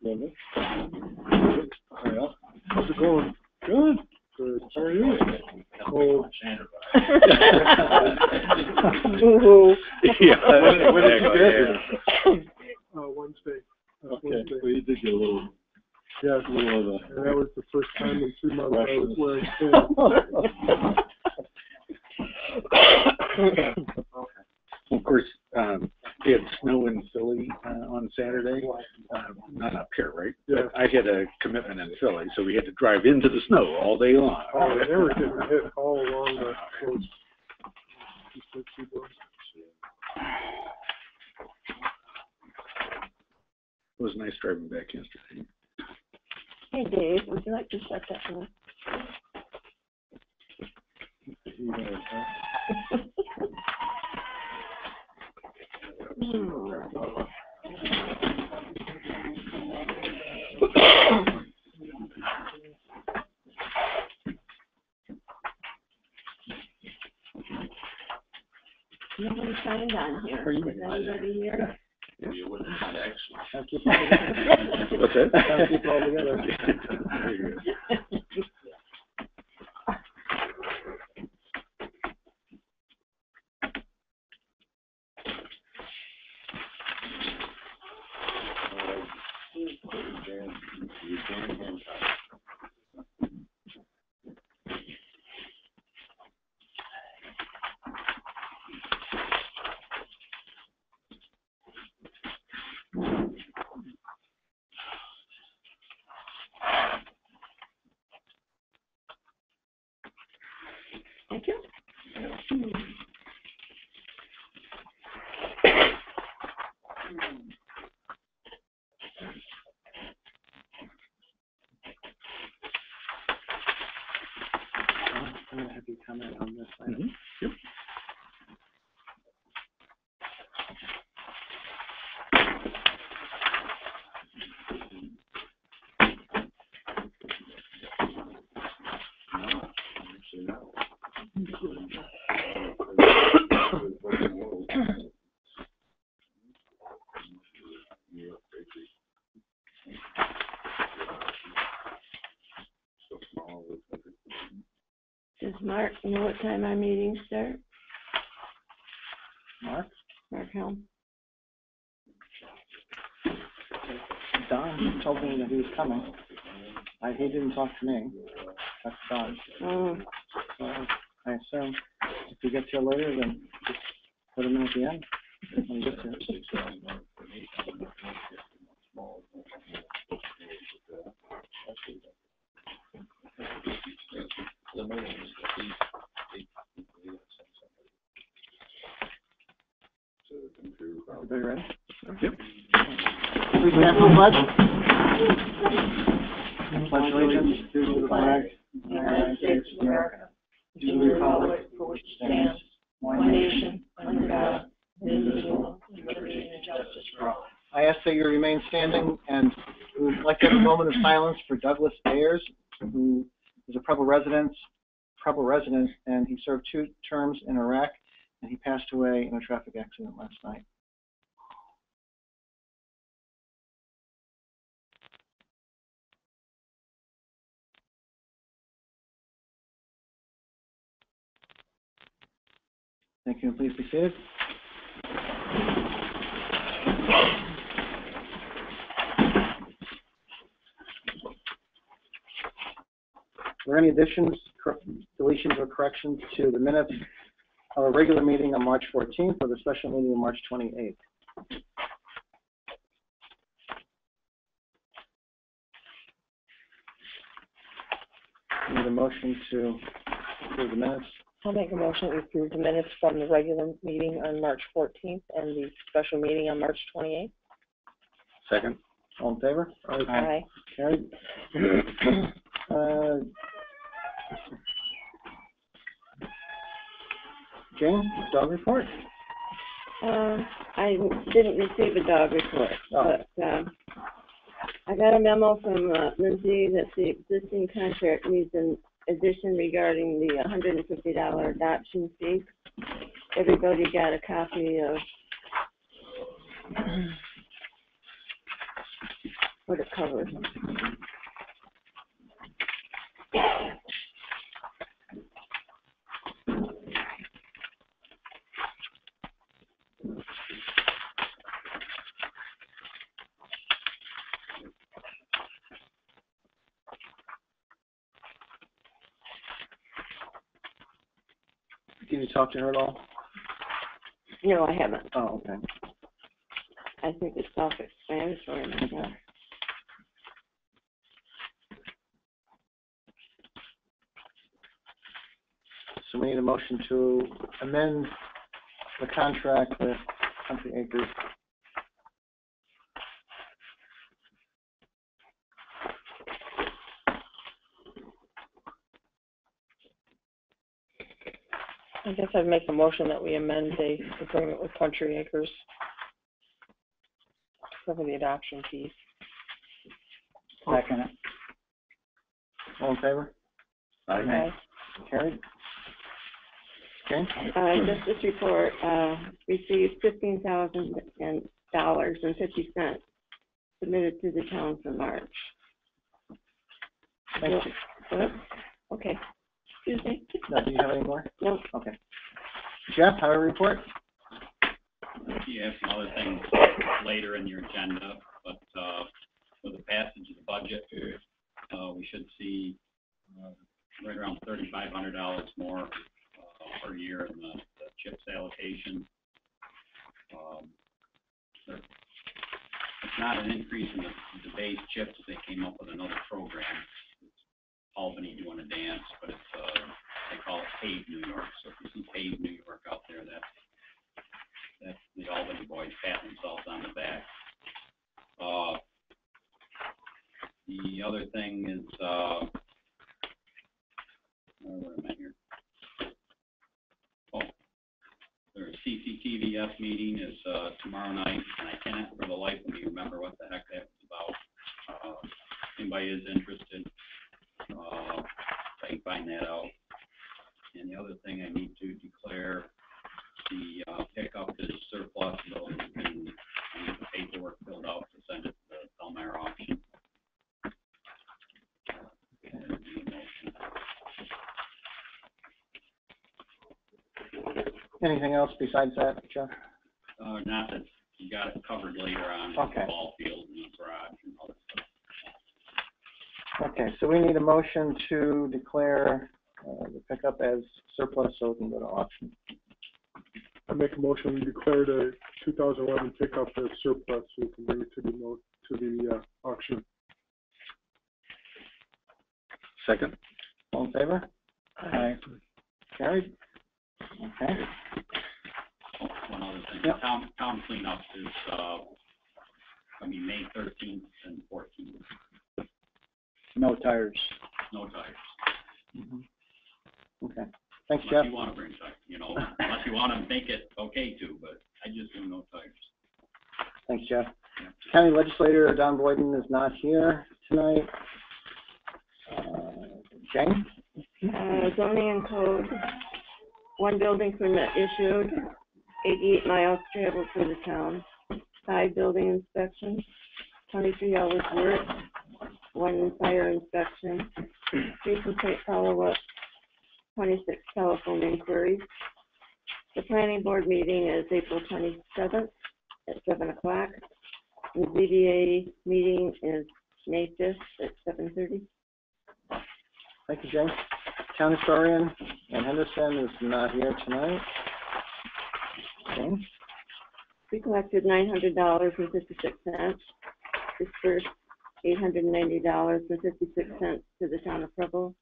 Good. Hiya. How's it going? Good. Good. How are you? Oh. Yeah. When did you get here? Wednesday. Okay. Wednesday. Well, you did get a little. Yeah, A little of and that was the first time in 2 months I was wearing pants. Of course, we had snow in Philly on Saturday. Not up here, right? Yeah. But I had a commitment in Philly, so we had to drive into the snow all day long. Oh, they were getting hit all along the coast. It was nice driving back yesterday. Hey Dave, would you like to start that one? Nobody signed on here. Is anybody here? What's that? I'll keep it all together. Thank you. I'm going to have you comment on this item. Mm-hmm. Yep. Does Mark know what time our meetings start? Mark? Mark Helm? Don told me that he was coming. He didn't talk to me. That's Don. Oh, So I assume if he gets here later, then just put him in at the end when he gets here. Everybody ready? Yep. Please stand for the pledge. Pledge allegiance to the flag of the United States of America, to the republic for which it stands, one nation, under God, indivisible, with liberty and justice for all. I ask that you remain standing, and we would like to have a moment of silence for Douglas Ayers, who is a Preble resident, and he served 2 terms in Iraq, and he passed away in a traffic accident last night. Thank you, and please be seated. Are there any additions, deletions, or corrections to the minutes of a regular meeting on March 14th or the special meeting on March 28th? Need a motion to approve the minutes? I'll make a motion to approve the minutes from the regular meeting on March 14th and the special meeting on March 28th. Second. All in favor? Aye. Carried. Jane, dog report? I didn't receive a dog report, but I got a memo from Lindsay that the existing contract needs an addition regarding the $150 adoption fee. Everybody got a copy of what it covers. Did you talk to her at all? No, I haven't. Oh, okay. I think it's self-explanatory myself. So we need a motion to amend the contract with Country Acres. I guess I'd make a motion that we amend the agreement with Country Acres for the adoption fees. Second. All in favor? Okay. Carried. Okay. Justice report, received $15,000.50 submitted to the town for March. Thank you. What? Okay. Excuse me? No, do you have any more? No. Okay. Jeff, highway report? You have some other things later in your agenda, but for the passage of the budget, we should see right around $3,500 more per year in the CHIPS allocation. It's not an increase in the base CHIPS. They came up with another program. It's Albany doing a dance, but it's they call it Pave New York. So if you see Pave New York out there, that's the Albany boys patting themselves on the back. The other thing is, where am I here? Oh, their CCTVS meeting is tomorrow night, and I cannot for the life of me remember what the heck that was about. Anybody is interested, I can find that out. And the other thing I need to declare the pickup is surplus, so I need the paperwork filled out to send it to the Delmar auction. Anything else besides that, Jeff? Not that you got it covered later on, Okay. the ball field and the garage and all that stuff. Okay, so we need a motion to declare the pickup as surplus so we can go to auction. I make a motion, we declare the 2011 pickup as surplus, so we can bring it to the auction. Second? All in favor? Aye. Carried. Okay. Oh, one other thing, Yep. town cleanup is, May 13th and 14th, No tires. no tires. Mm-hmm. Okay. Thanks, Unless Jeff. you want to bring tires, unless you want to make it okay to, but I just do no tires. Thanks, Jeff. County Legislator Don Boyden is not here tonight. Jane? Zoning and code, one building permit issued, 88 miles traveled for the town, 5 building inspections, 23 hours work, 1 fire inspection, 3 complaint follow-ups, 26 telephone inquiries. The planning board meeting is April 27th at 7 o'clock. The ZBA meeting is May 5th at 7:30. Thank you, Jane. Town historian Ann Henderson is not here tonight. Jane? We collected $900.56, dispersed $890.56 to the town of Preble,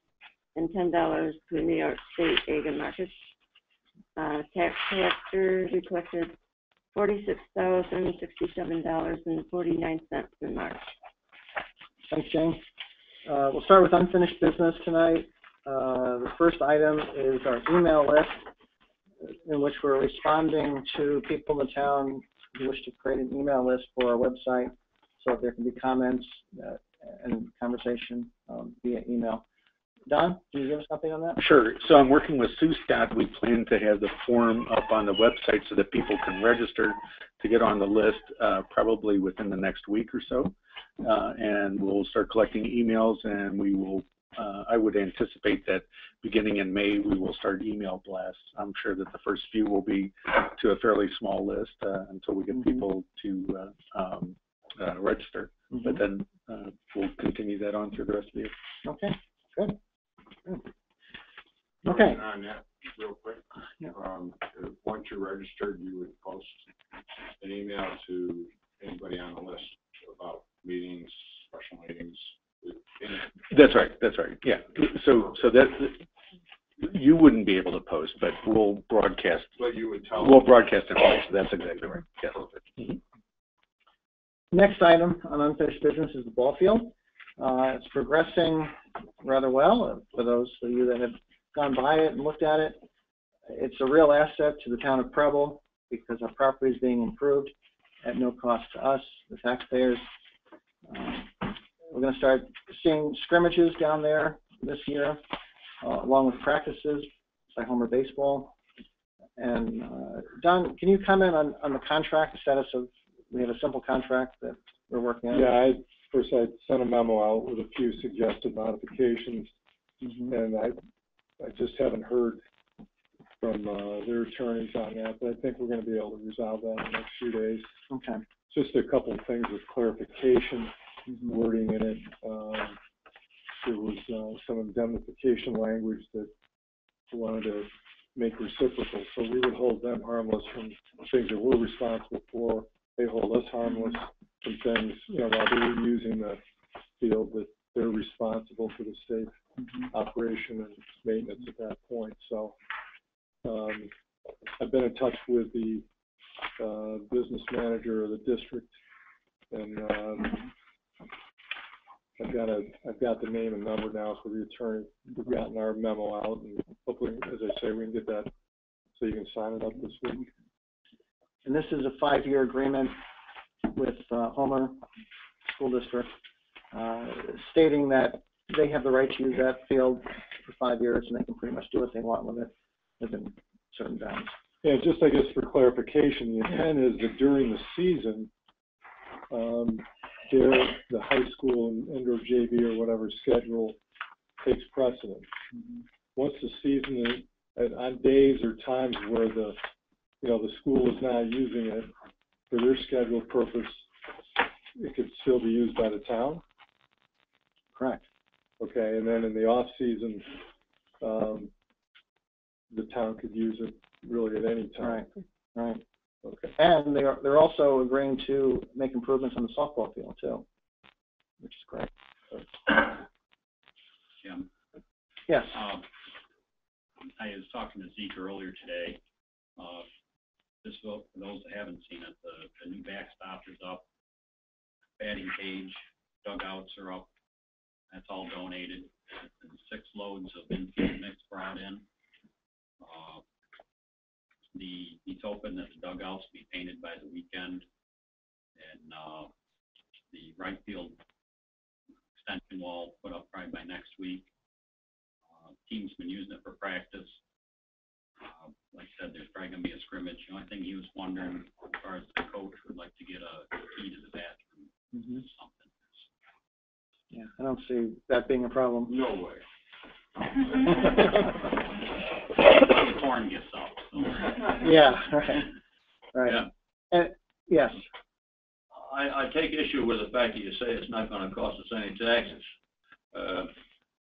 and $10 to New York State Ag and Markets. Tax collector, we collected $46,067.49 in March. Thanks, Jane. We'll start with unfinished business tonight. The first item is our email list, in which we're responding to people in the town who wish to create an email list for our website so that there can be comments and conversation via email. Don, can you give us something on that? Sure. So I'm working with Sue Scott. We plan to have the form up on the website so that people can register to get on the list probably within the next week or so. And we'll start collecting emails, and we will, I would anticipate that beginning in May, we will start email blasts. I'm sure that the first few will be to a fairly small list until we get people to register. But then we'll continue that on through the rest of the year. Okay, good. Okay. On that, real quick, Yeah. Once you're registered, you would post an email to anybody on the list about meetings, special meetings. That's right. That's right. Yeah. So that you wouldn't be able to post, but we'll broadcast. But you would tell. We'll broadcast information. That's exactly right. Yes. Mm-hmm. Next item on unfinished business is the ball field. It's progressing rather well. For those of you that have gone by it and looked at it, it's a real asset to the town of Preble because our property is being improved at no cost to us, the taxpayers. We're going to start seeing scrimmages down there this year, along with practices by Homer Baseball. And Don, can you comment on the contract status of? We have a simple contract that we're working on. Yeah, I sent a memo out with a few suggested modifications, and I just haven't heard from their attorneys on that, but I think we're going to be able to resolve that in the next few days. Okay. Just a couple of things with clarification, wording in it. There was some indemnification language that we wanted to make reciprocal, so we would hold them harmless from things that we're responsible for. They hold us harmless from things, while they're using the field, that they're responsible for the safe operation and maintenance at that point. So I've been in touch with the business manager of the district, and I've got the name and number now for the attorney. We've gotten our memo out, and hopefully, as I say, we can get that so you can sign it up this week. And this is a 5-year agreement with Homer School District, stating that they have the right to use that field for 5 years, and they can pretty much do what they want with it within certain bounds. Yeah, just I guess for clarification, the intent is that during the season, the high school and indoor JV or whatever schedule takes precedence. Once the season is, on days or times where the school is not using it for their scheduled purpose, it could still be used by the town? Correct. Okay, and then in the off season, the town could use it really at any time. Right. Okay. And they're also agreeing to make improvements on the softball field too, which is great. Jim? Yes. I was talking to Zeke earlier today. Just for those that haven't seen it, the new backstop is up, batting cage, dugouts are up. That's all donated. And 6 loads of infield mix brought in. He's hoping that the dugouts will be painted by the weekend, and the right field extension wall put up probably by next week. Team's been using it for practice. Like I said, there's probably going to be a scrimmage. The only thing he was wondering, as far as the coach would like to get a key to the bathroom or something. Yeah, I don't see that being a problem. No way. The corn gets up. So. Yeah, right. Yeah. And yes. I take issue with the fact that you say it's not going to cost us any taxes.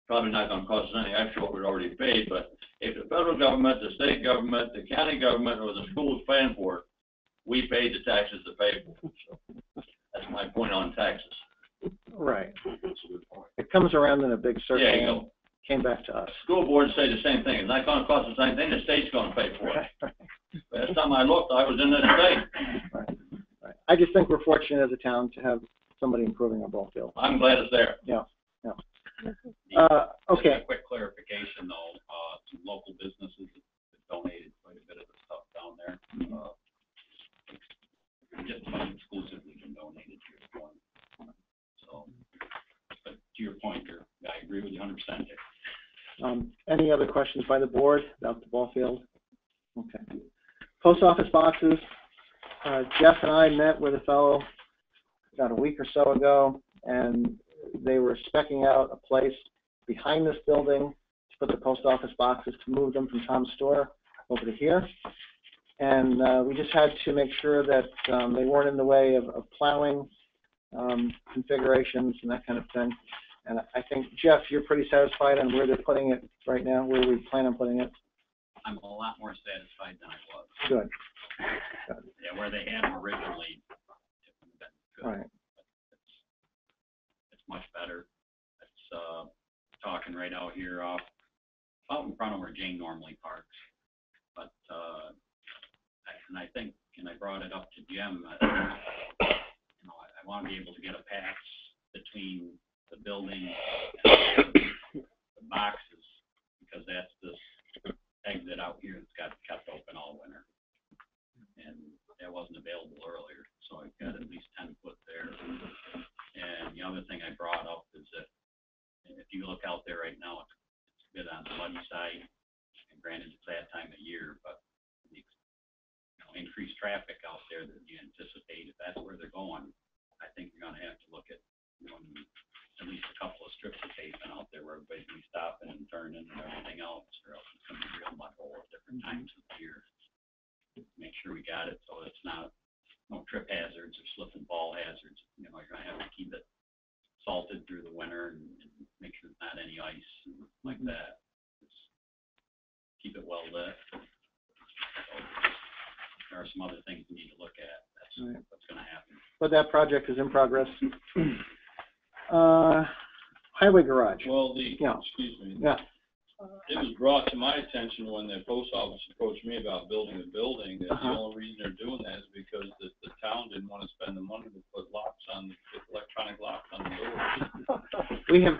Probably not going to cost us any extra what we've already paid, but if the federal government, the state government, the county government, or the school's paying for it, we pay the taxes to pay for it. So that's my point on taxes. Right. That's a good point. It comes around in a big circle. Yeah, you and go. Came back to us. School boards say the same thing. It's not going to cost us anything. The state's going to pay for it. Last time I looked, I was in the state. Right. I just think we're fortunate as a town to have somebody improving our ball field. I'm glad it's there. Yeah. Just Okay. a quick clarification, though. Some local businesses have donated quite a bit of the stuff down there. Just about exclusively been donated to your point. So, but to your point, I agree with you 100% there. Any other questions by the board about the ball field? Okay. Post office boxes. Jeff and I met with a fellow about a week or so ago, and they were specking out a place behind this building to put the post office boxes, to move them from Tom's store over to here. And we just had to make sure that they weren't in the way of plowing configurations and that kind of thing. And I think, Jeff, you're pretty satisfied on where they're putting it right now, where we plan on putting it? I'm a lot more satisfied than I was. Good. Yeah, where they had them originally, it would have been good. Right. It's much better. It's talking right out here out in front of where Jane normally parks. But and I think, and I brought it up to Jim, I want to be able to get a pass between the building and the boxes, because that's this exit out here that's got kept open all winter. And that wasn't available earlier, so I've got at least 10 foot there. And the other thing I brought up is that if you look out there right now, it's a bit on the muddy side, and granted it's that time of year, but the increased traffic out there that you anticipate, if that's where they're going, I think you're going to have to look at at least a couple of strips of pavement out there where everybody's going to be stopping and turning and everything else, or else it's going to be real mud hole at different times of the year. Make sure we got it so it's not no trip hazards or slip and fall hazards. You're going to have to keep it salted through the winter and make sure there's not any ice and like that. Just keep it well lit. So there are some other things we need to look at. That's right. What's going to happen. But that project is in progress. Highway garage. Well, Yeah. Excuse me. Yeah. It was brought to my attention when the post office approached me about building a building that the only reason they're doing that is because the town didn't want to spend the money to put locks on, electronic locks on the doors.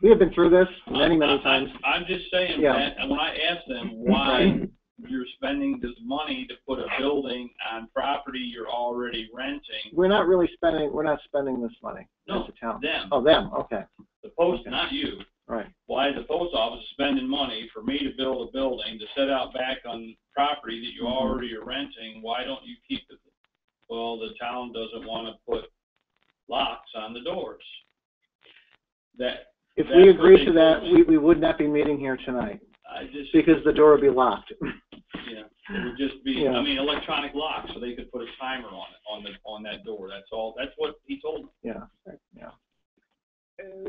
We have been through this many times. I'm just saying Yeah. that, and when I asked them why you're spending this money to put a building on property you're already renting. We're not spending this money No, as a town. them. Oh, them, okay. The post, not you. Right. Why the post office is spending money for me to build a building to set out back on property that you already are renting? Why don't you keep it? Well, the town doesn't want to put locks on the doors. If we agree to that, we would not be meeting here tonight. Because the door would be locked. Yeah, it would just be, I mean, electronic locks, so they could put a timer on it, on that door. That's all. That's what he told me. Yeah.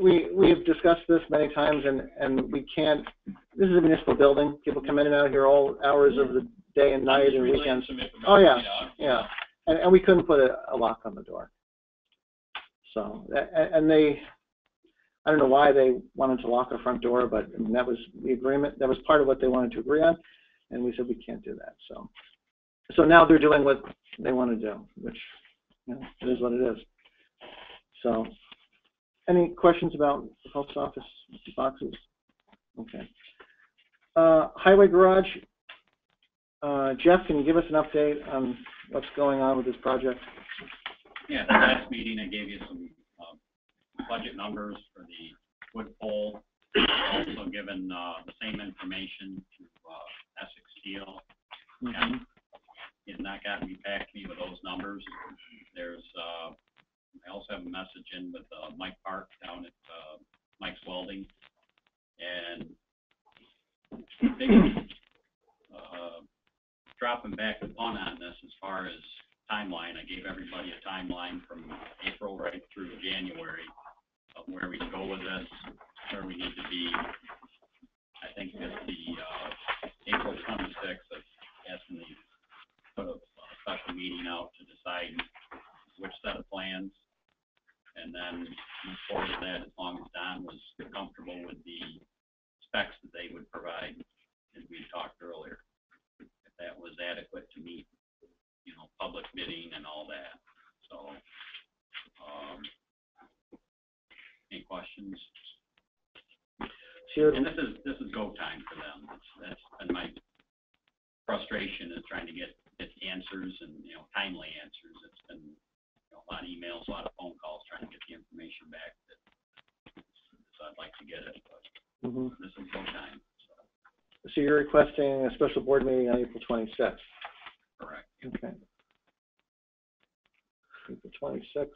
We have discussed this many times, and we can't. This is a municipal building. People come in and out here all hours of the day and night and weekends. Oh yeah. And we couldn't put a lock on the door. So, and they, I don't know why they wanted to lock our front door, but I mean, that was the agreement. That was part of what they wanted to agree on, and we said we can't do that. So now they're doing what they want to do, which it is what it is. So. Any questions about the post office boxes? Okay. Highway garage. Jeff, can you give us an update on what's going on with this project? Yeah, the last meeting I gave you some budget numbers for the wood pole. Also given the same information to Essex Steel. And he has not gotten back to me with those numbers. There's I also have a message in with Mike Park down at Mike's Welding, and dropping back the punt on this as far as timeline. I gave everybody a timeline from April right through January of where we can go with this, where we need to be. I think at the April 26th, of asking the put a special meeting out to decide which set of plans, and then move forward to that as long as Don was comfortable with the specs that they would provide, as we talked earlier, if that was adequate to meet, public bidding and all that. So, any questions? Sure. And this is go time for them. That's been my frustration, is trying to get answers and timely answers. It's been a lot of emails, a lot of phone calls trying to get the information back that I'd like to get it. But Mm-hmm. missing some time, so, So you're requesting a special board meeting on April 26th? correct. Okay. April 26th.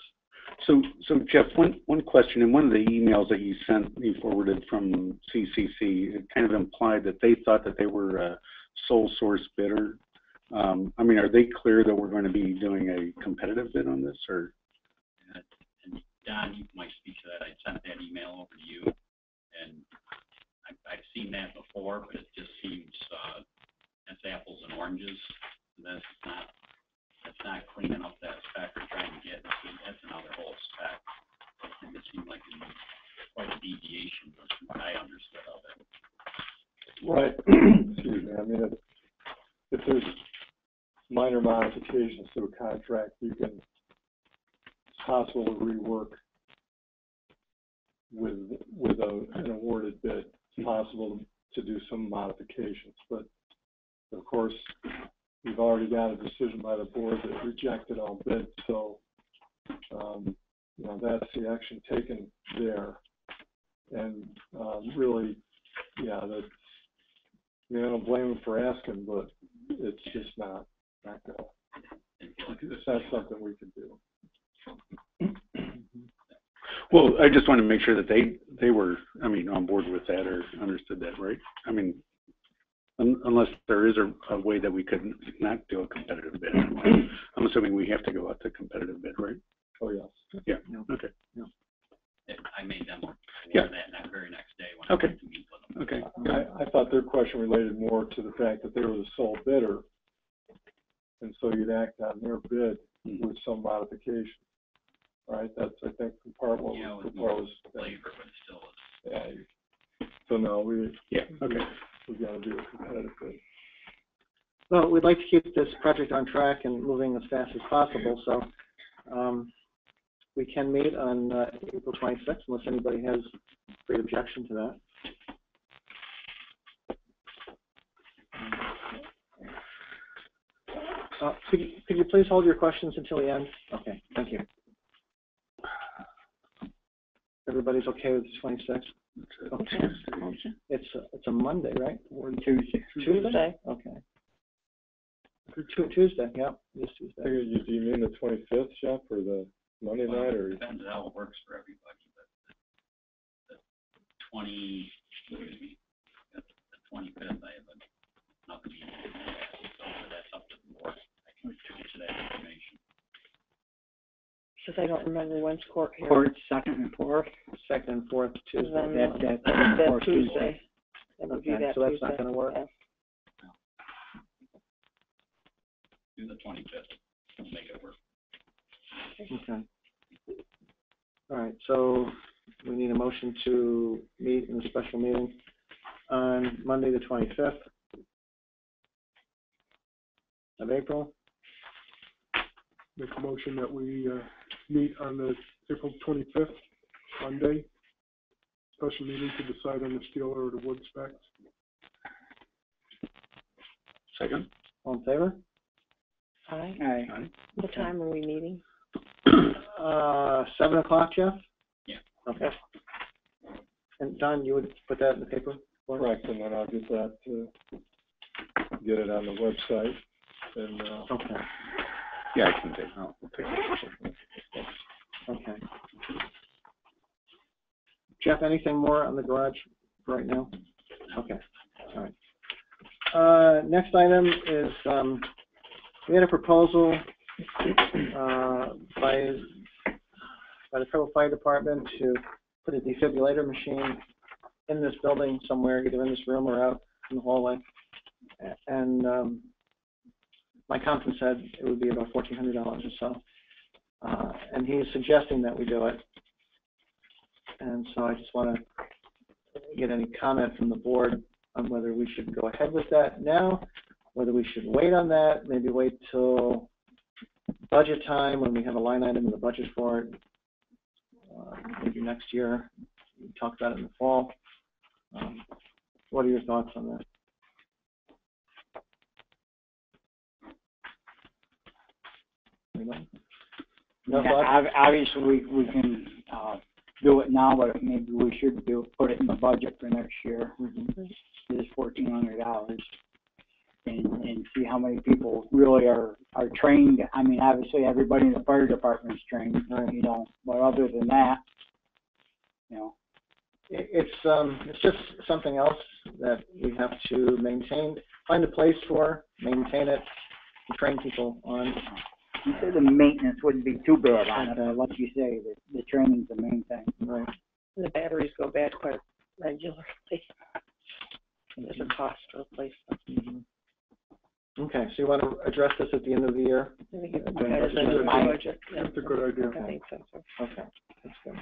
So Jeff, one question, in one of the emails that you forwarded from CCC, it kind of implied that they thought that they were a sole source bidder. I mean, are they clear that we're going to be doing a competitive bid on this, or? And Don, you might speak to that. I sent that email over to you, and I've seen that before, but it just seems, it's apples and oranges. And that's not cleaning up that spec we're trying to get. That's another whole spec. And it seemed like quite a deviation from what I understood of it. Right. Excuse me. I mean, if there's minor modifications to a contract, it's possible to rework with an awarded bid. It's possible to do some modifications, but of course, we've already got a decision by the board that rejected all bids, so you know, that's the action taken there. And really, yeah, I mean, I don't blame them for asking, but it's just not gonna. It's not something we can do. Well, I just want to make sure that they were, I mean, on board with that or understood that, right? I mean, unless there is a way that we could not do a competitive bid. I'm assuming we have to go out to competitive bid, right? Oh, yes. Yeah, okay. Yeah. I made them aware Yeah. of that very next day when Okay. I went to meet with them. Okay. I thought their question related more to the fact that they were the sole bidder, and so you'd act on their bid with some modification, right? That's, I think, part what Yeah, was it was more proposed. flavor, but it still is. Yeah. So no, we Okay. got to do a competitive bid. Well, we'd like to keep this project on track and moving as fast as possible, so we can meet on April 26th unless anybody has great objection to that. Could you please hold your questions until the end? Okay, thank you. Everybody's okay with the 26th? Okay. It's a Monday, right? Or Tuesday. Tuesday? Okay. Tuesday, yeah, it is Tuesday. Do you mean the 25th, Jeff, or the Monday Well, night, it or? depends how it works for everybody, but the 25th, I have another meeting, so that's up to the board. I can get you that information. Because I don't remember when's court here. Court, second and fourth Tuesday. Then, That's that Tuesday. That would be Okay, that so that's Tuesday. not gonna work? Yeah. Do the 25th, make it work. Okay. All right, so we need a motion to meet in a special meeting on Monday, the 25th of April. Make a motion that we meet on the April 25th, Monday, special meeting to decide on the steel or the wood specs. Second? All in favor? Aye. Aye. What time are we meeting? 7 o'clock, Jeff? Yeah. Okay. And Don, you would put that in the paper? Correct, and then I'll get that get it on the website, and Okay. Yeah, I can we'll take it. Okay. Jeff, anything more on the garage right now? Okay, all right. Next item is, we had a proposal by the Federal Fire Department to put a defibrillator machine in this building somewhere, either in this room or out in the hallway. And my accountant said it would be about $1,400 or so. And he's suggesting that we do it. And so I just want to get any comment from the board on whether we should go ahead with that now, whether we should wait on that, maybe wait till budget time when we have a line item in the budget for it, maybe next year. We talk about it in the fall. What are your thoughts on that? Anybody? No thoughts? Obviously, we can do it now, but maybe we should put it in the budget for next year. Mm-hmm. This $1,400 and see how many people really are trained. I mean, obviously everybody in the fire department is trained, Right. you know, but other than that, you know. It's just something else that we have to maintain, find a place for, maintain it, and train people on. You said the maintenance wouldn't be too bad on it, like you say, the training's the main thing. Right. The batteries go bad quite regularly. There's a cost to replace them. Mm-hmm. Okay, so you want to address this at the end of the year? I think it's Okay. better than the budget. Yeah. That's a good idea. I think so, too. Okay, that's good.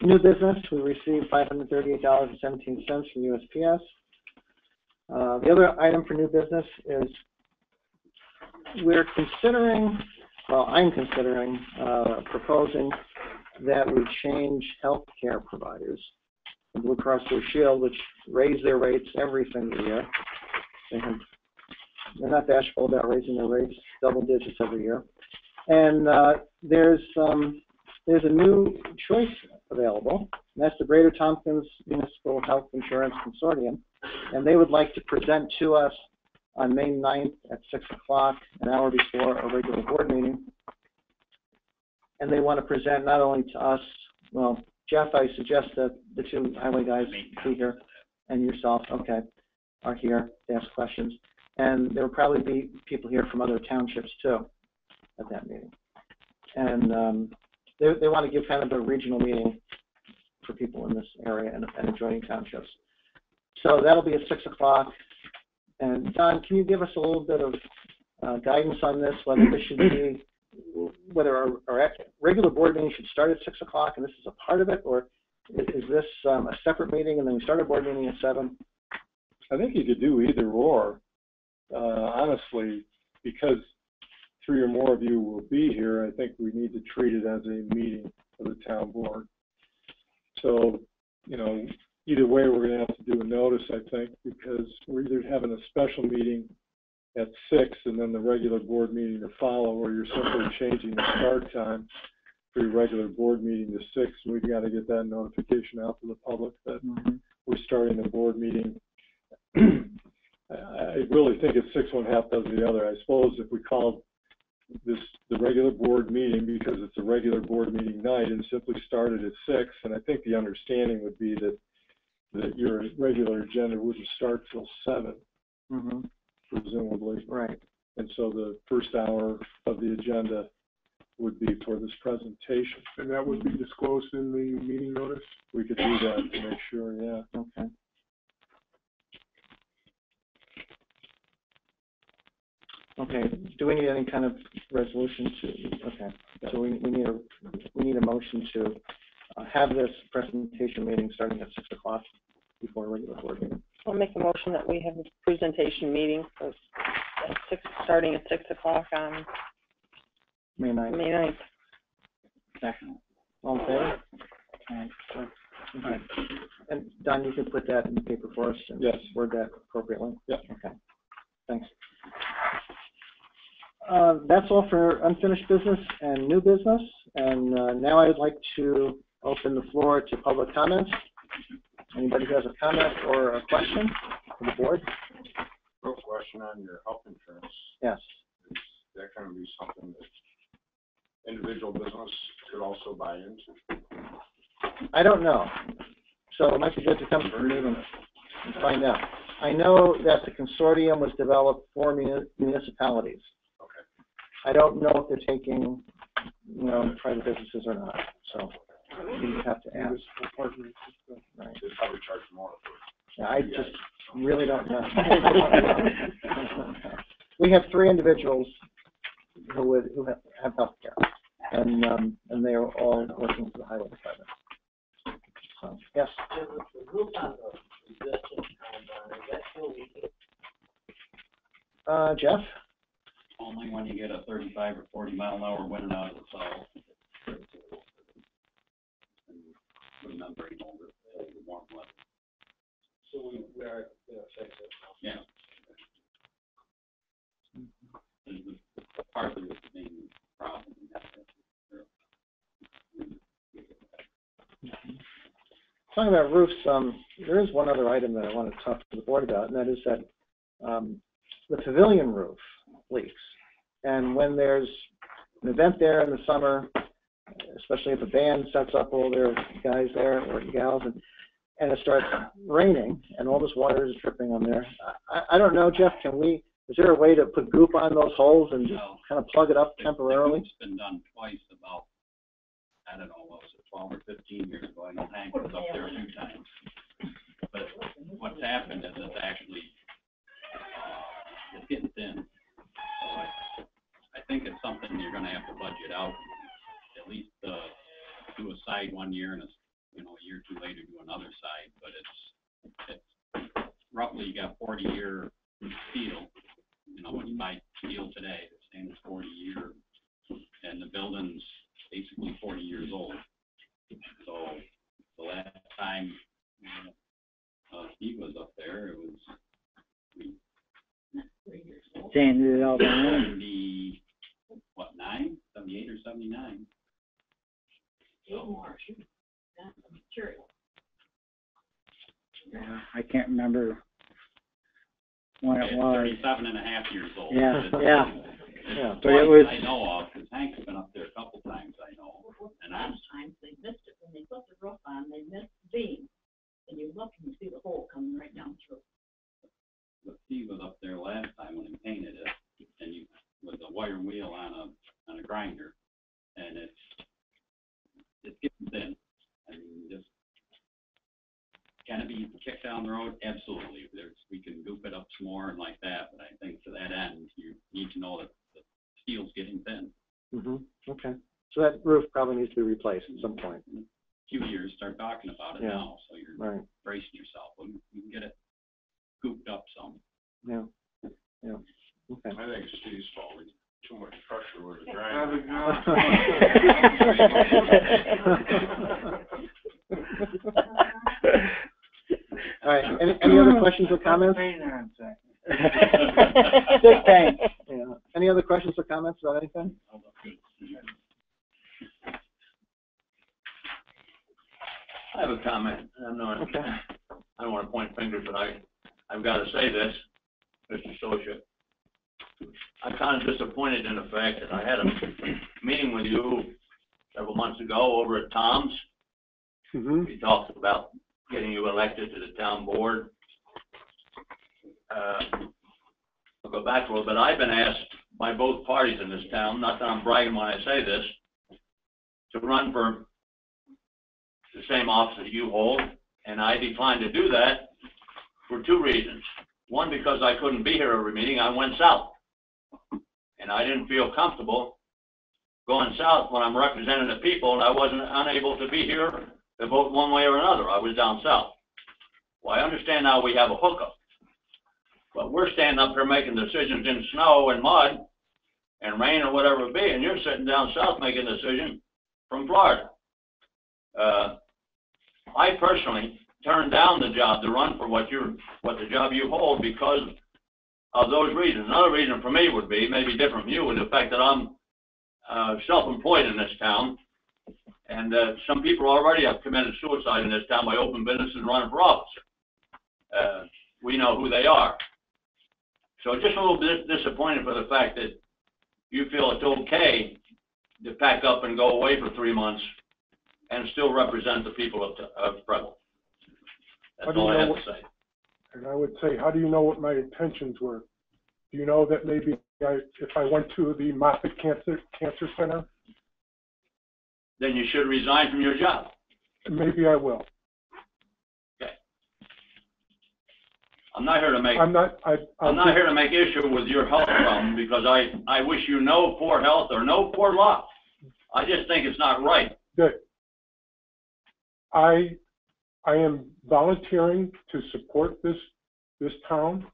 New business, we received $538.17 from USPS. The other item for new business is we're considering, well, I'm considering proposing that we change healthcare providers. Blue Cross Blue Shield, which raise their rates every single year. They're not bashful about raising their rates double digits every year. And there's a new choice available, and that's the Greater Tompkins Municipal Health Insurance Consortium, and they would like to present to us on May 9th at 6 o'clock, an hour before a regular board meeting. And they want to present not only to us, well, Jeff, I suggest that the two highway guys be here, and yourself, okay, are here to ask questions. And there will probably be people here from other townships too at that meeting. And they want to give kind of a regional meeting for people in this area and adjoining townships. So that'll be at 6 o'clock. And Don, can you give us a little bit of guidance on this, whether this should be, whether our regular board meeting should start at 6 o'clock and this is a part of it, or is this a separate meeting and then we start a board meeting at 7? I think you could do either or, honestly, because 3 or more of you will be here. I think we need to treat it as a meeting of the town board. So, you know, either way, we're going to have to do a notice, I think, because we're either having a special meeting at 6 and then the regular board meeting to follow, or you're simply changing the start time for your regular board meeting to 6. And we've got to get that notification out to the public that we're starting the board meeting. I really think it's 6 1 half does the other. I suppose if we called this the regular board meeting because it's a regular board meeting night and simply started at 6, and I think the understanding would be that your regular agenda wouldn't start till 7, presumably. Right. And so the first hour of the agenda would be for this presentation. And that would be disclosed in the meeting notice? We could do that to make sure, yeah. Okay. Okay. Do we need any kind of resolution to? Okay. So we need a motion to have this presentation meeting starting at 6 o'clock before a regular board meeting. I'll make a motion that we have a presentation meeting for starting at 6 o'clock on May 9th. May 9th. Second. All in favor? Okay. And Don, you can put that in the paper for us and Yes. word that appropriately? Yep. Okay. Thanks. That's all for unfinished business and new business. And now I would like to open the floor to public comments. Anybody who has a comment or a question for the board? Real question on your health insurance. Yes. Is that going to be something that individual business could also buy into? I don't know. So it might be good to come to the meeting and find out. I know that the consortium was developed for municipalities. Okay. I don't know if they're taking, private businesses or not. So you have to ask. Right. They'd probably charge more. Yeah, I just really don't know. We have 3 individuals who have health care, and they are all working for the highway department. So, yes. Jeff? Only when you get a 35 or 40 mile an hour wind out of the south. Remember, the warm weather. So we are, yeah. Partly the main problem. talking about roofs, there is one other item that I want to talk to the board about, and that is that the pavilion roof leaks. And when there's an event there in the summer, especially if a band sets up all their guys there or gals, and it starts raining and all this water is dripping on there, I don't know, Jeff, is there a way to put goop on those holes and just kind of plug it up temporarily? It's been done twice about, I don't know, what was it, 12 or 15 years ago. I know Hank was up there a few times. But what's happened is it's actually, it's getting thin. So I think it's something you're gonna have to budget out, at least, do a side one year and a year or two later do another side. But it's roughly, you got 40-year steel. When you buy steel today, the standard 40-year, and the building's basically 40 years old. So the last time Steve was up there, it was 3 years old. Sanded it all down. 78 or 79. More. That's material. Yeah, I can't remember when it was. 37 and a half years old. Yeah, Yeah. But it was. I know of, because Hank's been up there a couple times, I know. And Sometimes they missed it when they put the roof on, they missed the beam. And you look and you see the hole coming right down through. But Steve was up there last time when he painted it, and with a wire wheel on a grinder, and it's getting thin. I mean, just, can it be kicked down the road? Absolutely. We can goop it up some more and like that, but I think to that end, you need to know that the steel's getting thin. Okay. So that roof probably needs to be replaced at some point. In a few years, start talking about it now, so you're bracing yourself. We can get it gooped up some. Yeah. Okay. I think it's Steve's fault. Too much pressure with the grinder. All right. Any other questions or comments? Big pain. Yeah. Any other questions or comments about anything? I have a comment. I don't want to point fingers, but I've got to say this, Mr. Socia. I'm kind of disappointed in the fact that I had a meeting with you several months ago over at Tom's. We talked about getting you elected to the town board. I'll go back a little bit. I've been asked by both parties in this town, not that I'm bragging when I say this, to run for the same office that you hold, and I declined to do that for two reasons. One, because I couldn't be here every meeting. I went south, and I didn't feel comfortable going south when I'm representing the people, and I wasn't unable to be here to vote one way or another. I was down south. Well, I understand now we have a hookup, but we're standing up here making decisions in snow and mud and rain or whatever it be, and you're sitting down south making a decision from Florida. I personally turned down the job to run for what the job you hold because of those reasons. Another reason for me would be, maybe different from you, would the fact that I'm self-employed in this town, and some people already have committed suicide in this town by open businesses and running for office. We know who they are. So just a little bit disappointed for the fact that you feel it's okay to pack up and go away for 3 months and still represent the people of Preble. That's all I have to say. And I would say, how do you know what my intentions were? Do you know that maybe if I went to the Moffitt Cancer Center? Then you should resign from your job. Maybe I will. Okay. I'm not here to make. I'm not here to make issue with your health problem because I wish you no poor health or no poor luck. I just think it's not right. Good. I am volunteering to support this town.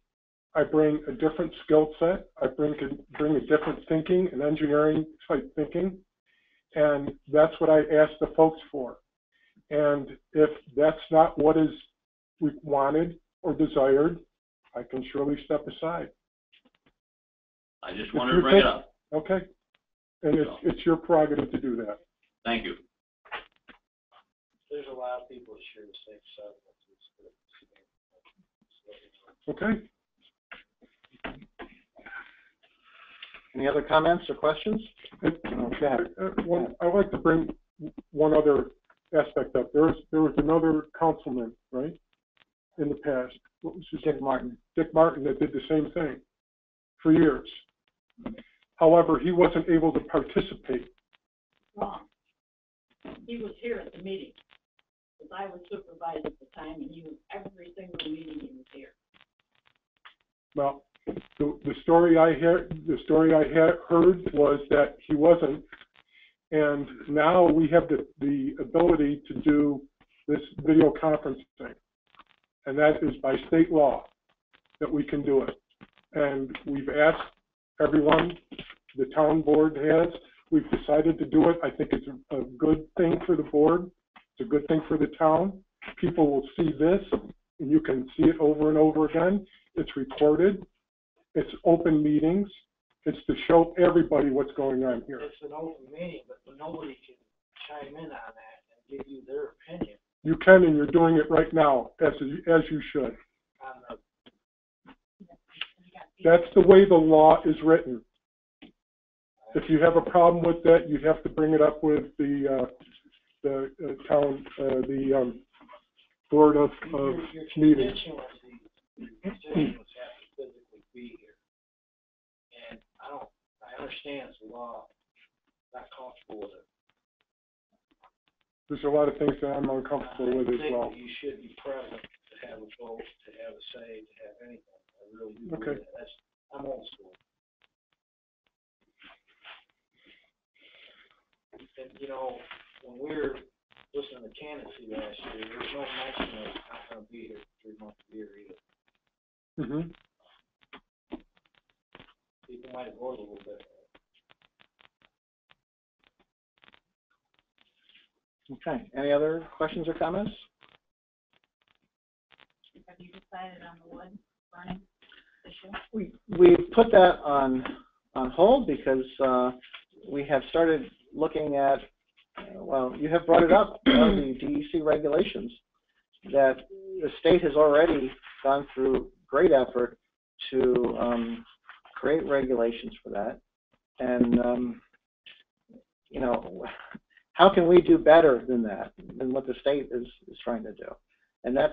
I bring a different skill set. I bring a different thinking and engineering type thinking, and that's what I ask the folks for. And if that's not what is wanted or desired, I can surely step aside. I just wanted to bring it up. Okay. And it's your prerogative to do that. Thank you. There's a a lot of people share the same sentiment. Okay? Any other comments or questions? I'd like to bring one other aspect up. There was another councilman, right, in the past. What was his name? Dick Martin. Dick Martin, that did the same thing for years. However, he wasn't able to participate. Wrong. He was here at the meeting, because I was supervised at the time, and he was every single meeting he was here. Well, the story I heard was that he wasn't, and now we have the ability to do this video conferencing, and that is by state law that we can do it. And we've asked everyone, the town board has, we've decided to do it. I think it's a good thing for the board. It's a good thing for the town. People will see this, and you can see it over and over again. It's recorded. It's open meetings. It's to show everybody what's going on here. It's an open meeting, but nobody can chime in on that and give you their opinion. You can, and you're doing it right now, as you should. That's the way the law is written. If you have a problem with that, you'd have to bring it up with the town, board of meetings. Your constituents have to physically be here. And I understand it's a law, not comfortable with it. There's a lot of things that I'm uncomfortable with as well. You should be present to have a vote, to have a say, to have anything. I really do. Okay. I'm old school. And, you know, when we were listening to candidacy last year, there's no mention of not going to be here for 3 months a year either. Mm-hmm. People might have voted a little bit. Okay. Any other questions or comments? Have you decided on the wood burning issue? We put that on hold because we have started looking at, well, you have brought it up, the DEC regulations, that the state has already gone through great effort to create regulations for that. And, you know, how can we do better than that, than what the state is trying to do? And that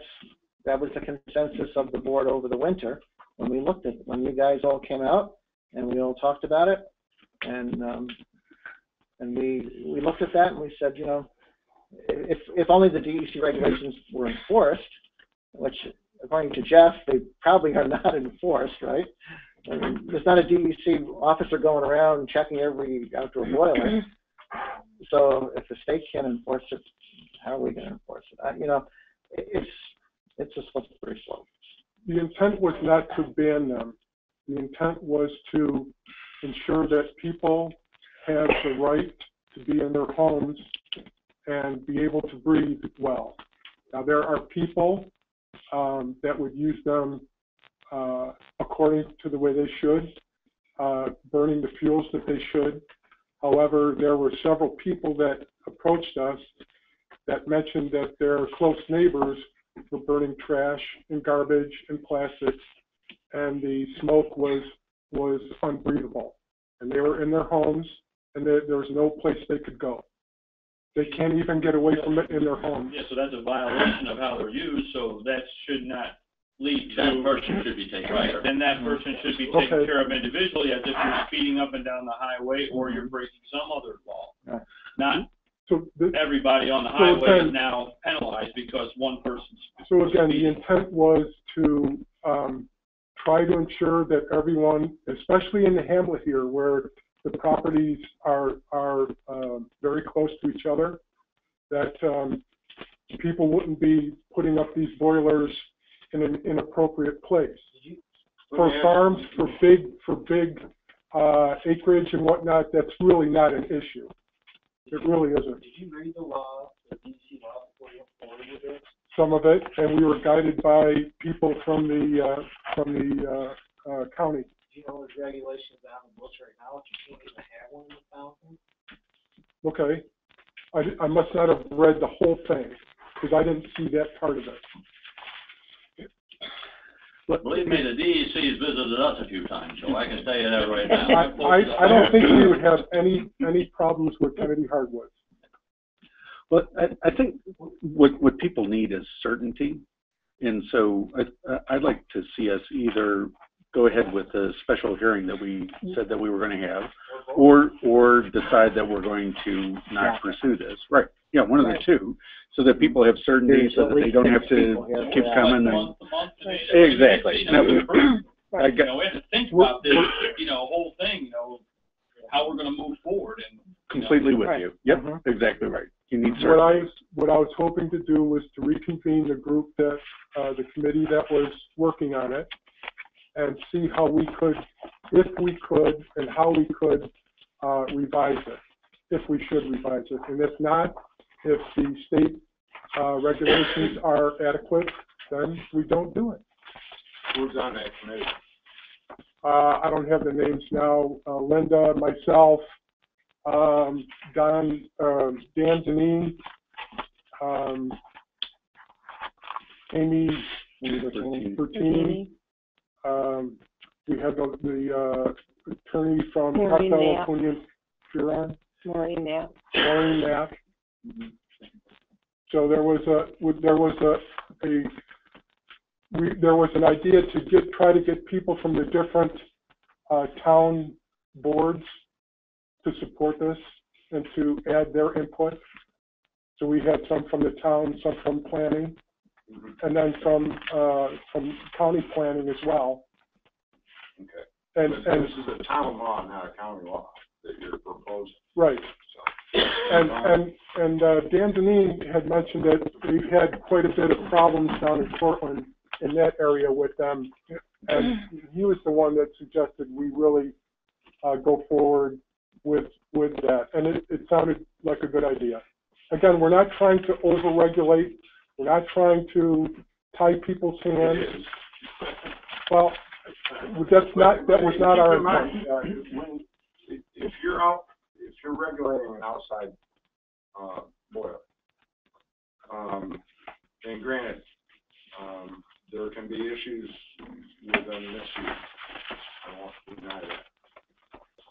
was the consensus of the board over the winter when we looked at, when you guys all came out and we all talked about it. And we looked at that and we said, you know, if only the DEC regulations were enforced, which according to Jeff, they probably are not enforced, right? I mean, there's not a DEC officer going around checking every outdoor boiler. So if the state can't enforce it, how are we going to enforce it? You know, it's a slippery slope. The intent was not to ban them. The intent was to ensure that people have the right to be in their homes and be able to breathe well. Now, there are people that would use them according to the way they should, burning the fuels that they should. However, there were several people that approached us that mentioned that their close neighbors were burning trash and garbage and plastics, and the smoke was unbreathable. And they were in their homes, and there was no place they could go. They can't even get away from it in their homes. Yeah, so that's a violation of how they're used, so that should not lead to. That person should be taken care of. Then that person should be taken care of individually, as if you're speeding up and down the highway or you're breaking some other law. Not everybody on the highway is now penalized because one person's. So again, the intent was to try to ensure that everyone, especially in the hamlet here, where the properties are very close to each other, that people wouldn't be putting up these boilers in an inappropriate place. For farms, for big acreage and whatnot, that's really not an issue. It really isn't. Did you read the law, the DC law, before you forwarded it? Some of it, and we were guided by people from the county. Do you know there's regulations on the books right now that you can't even have one in the town? Okay, I must not have read the whole thing. because I didn't see that part of it. Believe me, the DEC has visited us a few times, so I can tell you that right now. I don't think we would have any problems with Kennedy Hardwoods. Well, I think what people need is certainty. And so I'd like to see us either go ahead with the special hearing that we said that we were going to have, or decide that we're going to not pursue this. Right. Yeah, one of the two, so that people have certainty, so that they don't have to keep coming. And exactly. No, You know, we have to think about this, whole thing, how we're gonna move forward and. Completely with you. Yep, exactly right. You need certainty. What I was hoping to do was to reconvene the group that, the committee that was working on it, and see how we could, if we could, and how we could, revise it, if we should revise it. And if not, if the state, regulations are adequate, then we don't do it. Who's on that committee? I don't have the names now. Linda, myself, Dan Zanine, Amy Bertini. We have the attorney from Cartel Union, Maureen Knapp. Maureen Knapp. So there was an idea to try to get people from the different town boards to support this and to add their input. So we had some from the town, some from planning, and then from county planning as well. Okay. And this is a town law, not a county law that you're proposing. Right. So. And Dan Zanine had mentioned that we've had quite a bit of problems down in Portland in that area with them, and he was the one that suggested we really go forward with that, and it sounded like a good idea. Again, we're not trying to overregulate. We're not trying to tie people's hands. Well, that was not our intent. If you're regulating an outside boiler, and granted, there can be issues with them misuse. I won't deny that.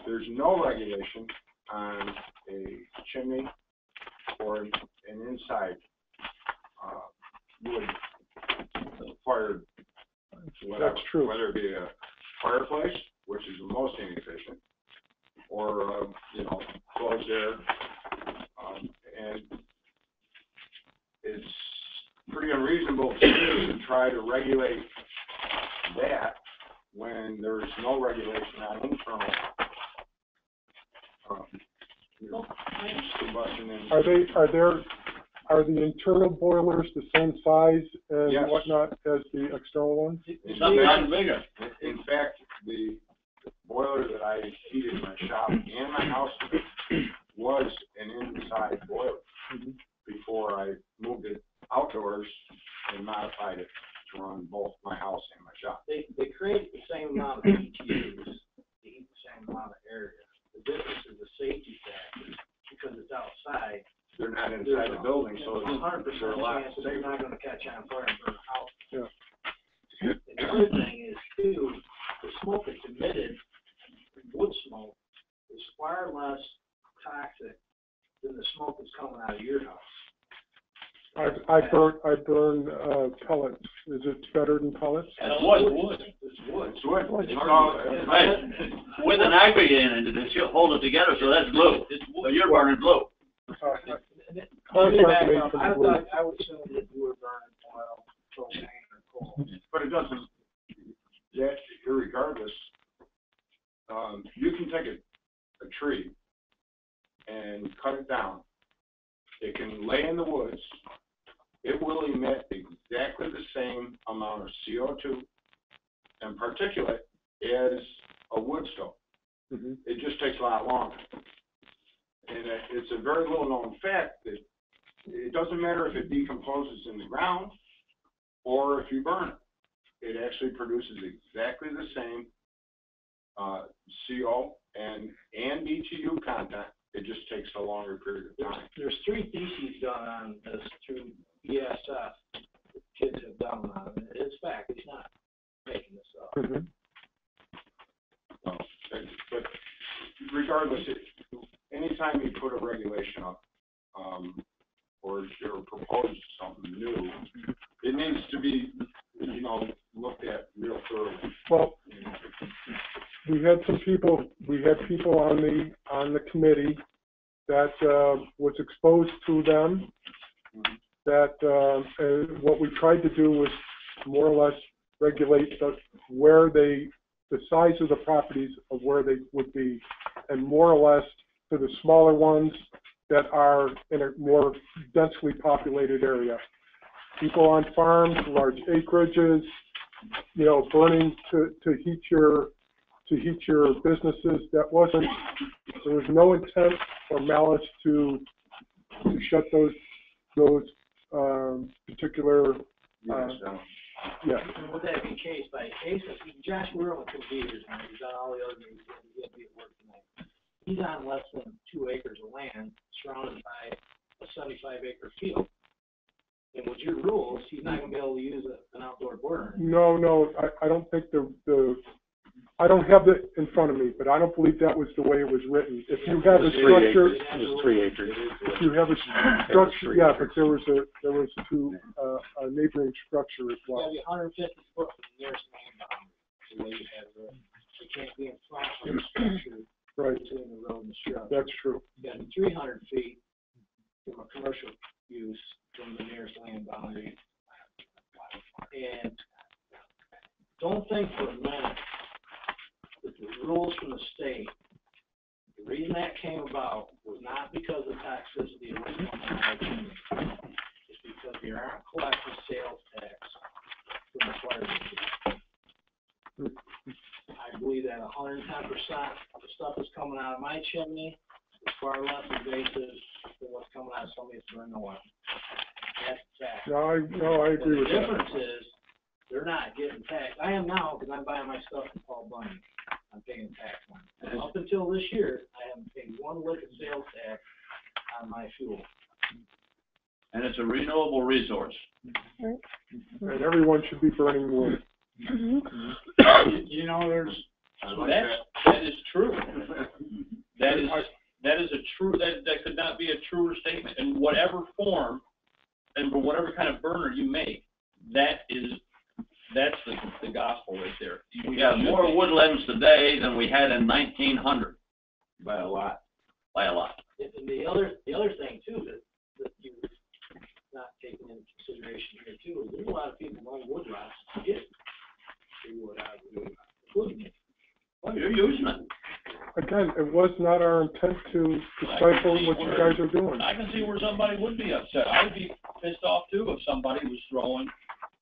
There's no regulation on a chimney or an inside wood fired. That's true. Whether it be a fireplace, which is the most inefficient, or closed air, and it's pretty unreasonable to try to regulate that when there's no regulation on internal combustion. Are the internal boilers the same size and yes. whatnot as the external ones? Sometimes bigger. In fact, the boiler that I heated my shop and my house with was an inside boiler before I moved it outdoors and modified it to run both my house and my shop. They create the same amount of BTUs, they eat the same amount of area. The difference is the safety factor, because it's outside. They're not inside the building, so it's 100% chance that they're not going to catch on fire and burn a house. Yeah. And the other thing is, too, the smoke that's emitted, wood smoke, is far less toxic than the smoke that's coming out of your house. I burn pellets. Is it better than pellets? It's wood. It's wood. With an aggregate in it, it should hold it together, so that's glue. So you're burning glue. I would assume that you were burning oil, propane, or coal. But it doesn't, that, irregardless, you can take a tree and cut it down. It can lay in the woods. It will emit exactly the same amount of CO2 and particulate as a wood stove. It just takes a lot longer. And it's a very little known fact that it doesn't matter if it decomposes in the ground or if you burn it. It actually produces exactly the same CO and BTU content. It just takes a longer period of time. There's 3 theses done on this through EF propose something new, it needs to be, looked at real thoroughly. Well, we had people on the committee that, was exposed to them, that, what we tried to do was more or less regulate the size of the properties of where they would be, and more or less to the smaller ones that are in a more densely populated area. People on farms, large acreages, burning to heat your businesses. There was no intent or malice to shut those particular, yeah. And would that be case by case? Josh Whirlman could be here tonight. He's on all the other meetings. He had to be at work tonight. He's on less than 2 acres of land surrounded by a 75-acre field. And with your rules, he's not going to be able to use an outdoor burner. No, I don't think I don't have it in front of me, but I don't believe that was the way it was written. If you have a structure, It was 3 acres. if you have a structure, yeah, but there was to a neighboring structure as It's got well. to be 150 foot from the nearest main boundary. That's the way you have it. It can't be in front of the structure Right, between the road and the structure. that's true. It's got to be 300 feet from a commercial use from the nearest land boundary. And don't think for a minute that the rules from the state, the reason that came about was not because of toxicity of this one. It's because we aren't collecting sales tax from the fire district. I believe that 110% of the stuff that's coming out of my chimney is far less invasive than what's coming out of somebody's burning oil. That's a fact. No, I agree with The that. difference is, they're not getting taxed. I am now, because I'm buying my stuff from Paul Bunyan. I'm paying tax on it. Up until this year, I haven't paid one lick of sales tax on my fuel. And it's a renewable resource. And everyone should be burning wood. There's. That is true. That is a true, that could not be a truer statement. In whatever form, and for whatever kind of burner you make, that's the gospel right there. We have more woodlands today than we had in 1900. By a lot. By a lot. And the other thing too that you're not taking into consideration here too is there's a lot of people on wood lots to get wood out of the wood, including me. Well, you're using it. Again, it was not our intent to stifle what you guys are doing. I can see where somebody would be upset. I'd be pissed off too if somebody was throwing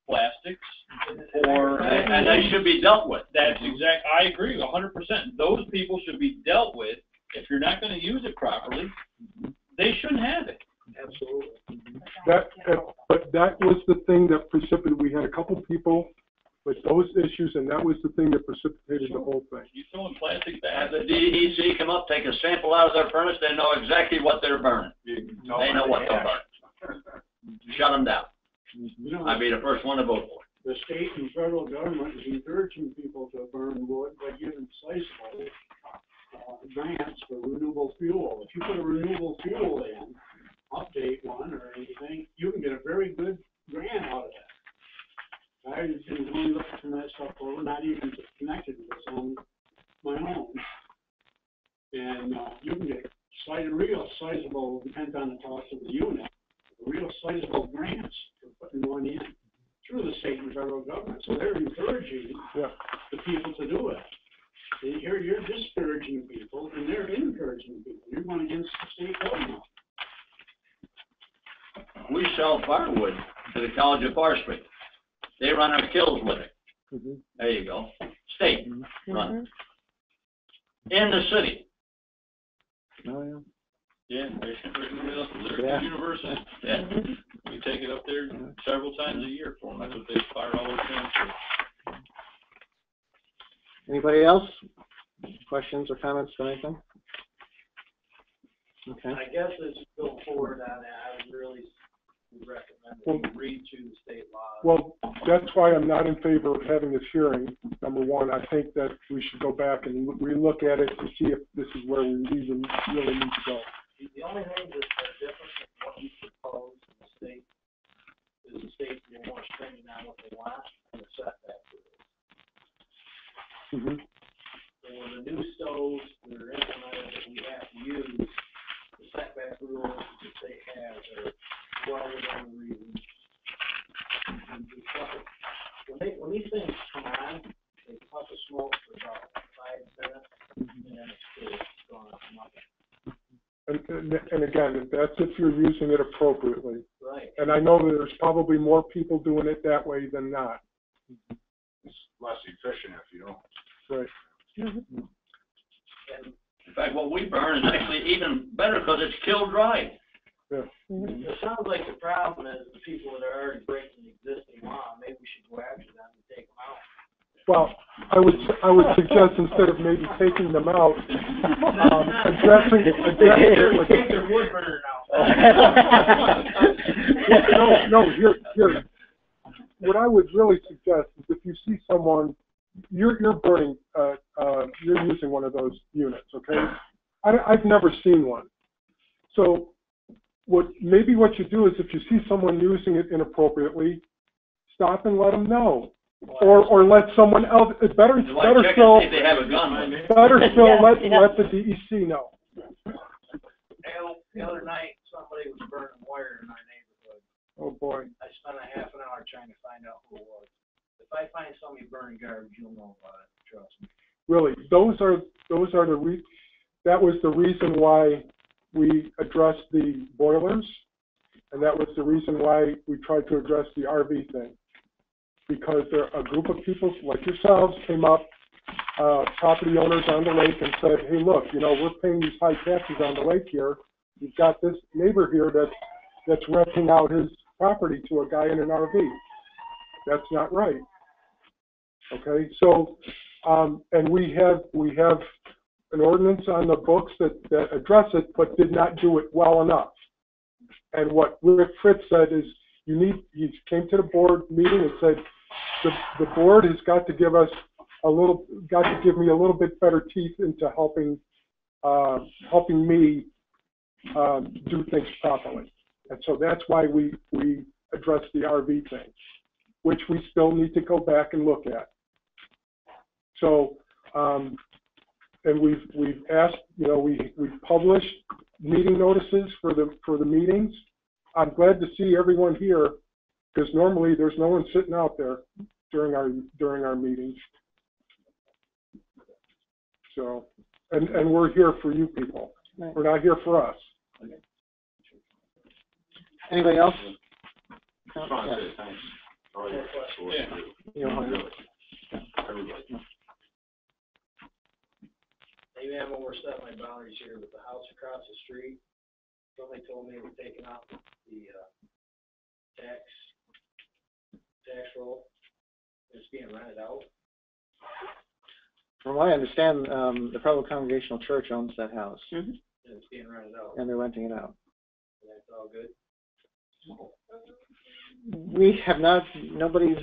plastics and they should be dealt with. I agree 100%. Those people should be dealt with. If you're not going to use it properly, they shouldn't have it. Absolutely. But that was the thing that precipitated, we had a couple people with those issues, and that was the thing that precipitated the whole thing. You throwing plastic bags. Have the DEC come up, take a sample out of their furnace, they know exactly what they're burning. They know what they're burning. Shut them down. I'd be the first one to vote for it. The state and federal government is encouraging people to burn wood by giving sizable grants for renewable fuel. If you put a renewable fuel in, update one or anything, you can get a very good grant out of that. I've been going looking that stuff over, not even connected to this on my own. And you can get real sizable, depends on the cost of the unit, real sizable grants for putting one in through the state and federal government. So they're encouraging the people to do it. And here you're discouraging people, and they're encouraging people. You're going against the state government. We sell firewood to the College of Forestry. They run our kilns with it. There you go. State run. In the city. Oh, yeah. Yeah, they're university. Yeah. We take it up there several times a year for them. That's what they fire all their kilns for. Anybody else? Questions or comments or anything? Okay. I guess as you go forward on that, I would really recommend that you read through the state laws. Well, that's why I'm not in favor of having this hearing. Number one, I think that we should go back and relook at it to see if this is where we even really need to go. The only thing that are different from what you propose in the state on what they want and the setback rules. Mhm. For the new stoves that are implemented that we have to use, the setback rules that they have are well within reason. And when these things come on, they puff of smoke for about 5 minutes, and then it's gone up nothing. And again, that's if you're using it appropriately. Right. And I know that there's probably more people doing it that way than not. It's less efficient if you don't. Right. And In fact, what we burn is actually even better because it's killed dry. Yeah. it sounds like the problem is the people that are already breaking the existing law, maybe we should go after them and take them out. Well, I would suggest instead of maybe taking them out, addressing it with. Take their wood burner out. No, here. What I would really suggest is if you see someone, you're burning, you're using one of those units, okay? I've never seen one. So maybe what you do is if you see someone using it inappropriately, stop and let them know. Or let someone else, better still, Like check and see if they have a gun with it. better still, Yeah. let the DEC know. The other night, somebody was burning wire in our neighborhood. Oh, boy. I spent a half an hour trying to find out who it was. If I find somebody burning garbage, you'll know about it, trust me. Really, that was the reason why we addressed the boilers, and that was the reason why we tried to address the RV thing. Because a group of people like yourselves came up, property owners on the lake, and said, hey, look, we're paying these high taxes on the lake here. You've got this neighbor here that's renting out his property to a guy in an RV. That's not right. Okay, so, and we have an ordinance on the books that address it, but did not do it well enough. And what Rick Fritz said is, he came to the board meeting and said, the board has got to give me a little bit better teeth into helping me do things properly. And so that's why we addressed the RV thing, which we still need to go back and look at. So, and we've asked, we've published meeting notices for the meetings. I'm glad to see everyone here, because normally there's no one sitting out there during our meetings. So, and we're here for you people. Right. We're not here for us. Anybody else? Just want to say thanks. All your work you do. Really. Everybody. Maybe I'm overstepping my boundaries here, but the house across the street, somebody told me they were taking out the tax roll. It's being rented out. From what I understand, the Provo Congregational Church owns that house. Mm-hmm. And it's being rented out. And they're renting it out. And that's all good? We have not, nobody's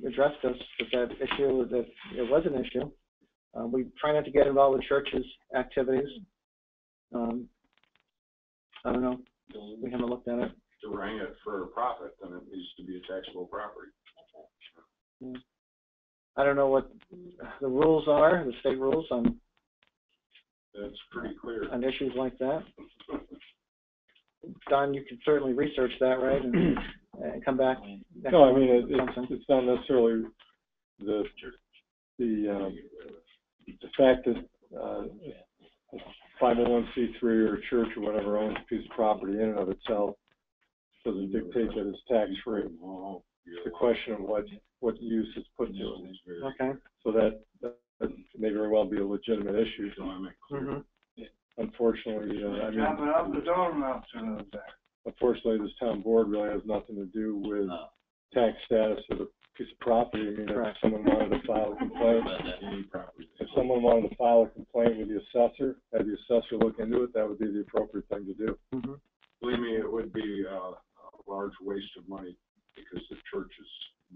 addressed us with that issue, that it was an issue. We try not to get involved with churches' activities. I don't know. We haven't looked at it. To rent it for a profit, then it needs to be a taxable property. I don't know what the rules are, the state rules on That's pretty clear. on issues like that. Don, you can certainly research that, right, and come back. next No, I month mean, with something. it's not necessarily the fact that a 501c3 or a church or whatever owns a piece of property in and of itself doesn't dictate that it's tax-free. It's a question of what use is put to it. Okay. So that may very well be a legitimate issue. Mm-hmm. Unfortunately, I mean, up the donuts there. unfortunately, this town board really has nothing to do with tax status of the piece of property. I mean, if someone wanted to file a complaint, with the assessor, have the assessor look into it, that would be the appropriate thing to do. Mm-hmm. Believe me, it would be a large waste of money because the church has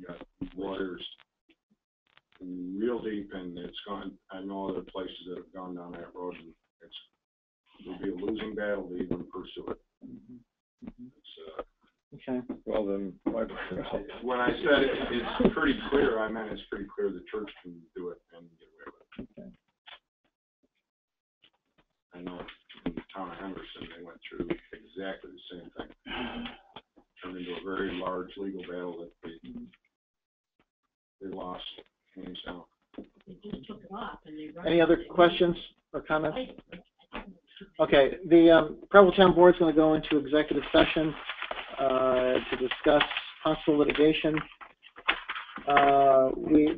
got lawyers real deep, and it's gone. I know other places that have gone down that road, and it would be a losing battle to even pursue it. It's, Okay. Well, then, why? When I said it's pretty clear, I meant it's pretty clear the church can do it and get away with it. Okay. I know in the town of Henderson, they went through exactly the same thing. Turned into a very large legal battle that they lost hands down. They just took it off and they. Any other questions or comments? Okay, the Preble Town Board is going to go into executive session to discuss possible litigation. We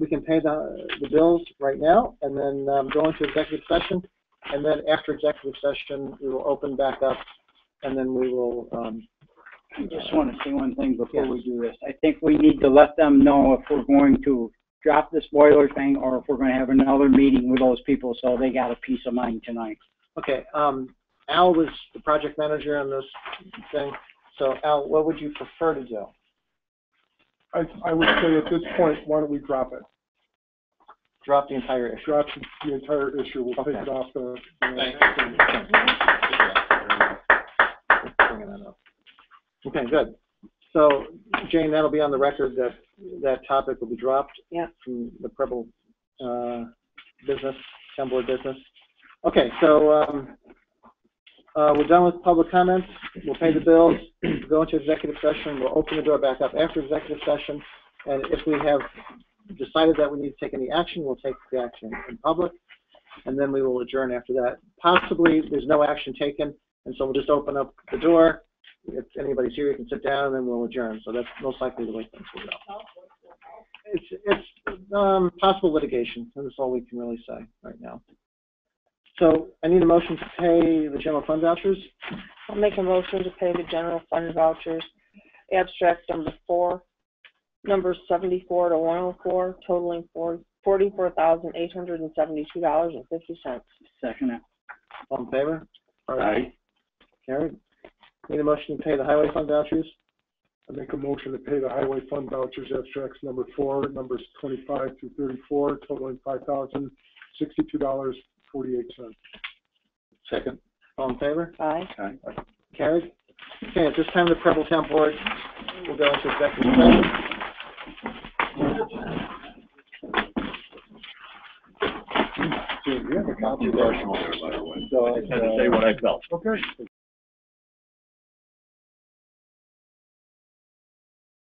can pay the bills right now and then go into executive session. And then after executive session, we will open back up and then we will. I just want to say one thing before we do this. I think we need to let them know if we're going to drop this boiler thing or if we're going to have another meeting with those people so they got a peace of mind tonight. Okay, Al was the project manager on this thing. So Al, what would you prefer to do? I would say at this point, why don't we drop it? Drop the entire issue. Drop the entire issue. We'll take it off the. Thank Bringing that up. Okay, good. So Jane, that'll be on the record that that topic will be dropped from the Preble business, town board business. Okay, so we're done with public comments. We'll pay the bills, go into executive session. We'll open the door back up after executive session. And if we have decided that we need to take any action, we'll take the action in public. And then we will adjourn after that. Possibly there's no action taken. And so we'll just open up the door. If anybody's here, you can sit down and then we'll adjourn. So that's most likely the way things will go. It's possible litigation. That's all we can really say right now. So I need a motion to pay the general fund vouchers. I'll make a motion to pay the general fund vouchers. Abstract number 4, numbers 74 to 104, totaling $44,872.50. Second it. All in favor? Aye. Carried. Need a motion to pay the highway fund vouchers. I make a motion to pay the highway fund vouchers, abstracts number 4, numbers 25 through 34, totaling $5,062.48. Second. All in favor? Aye. Aye. Carried. Okay, at this time, the Preble Town Board will go into executive session. You have a copy of that, by the way. So I had to say what I felt. Okay.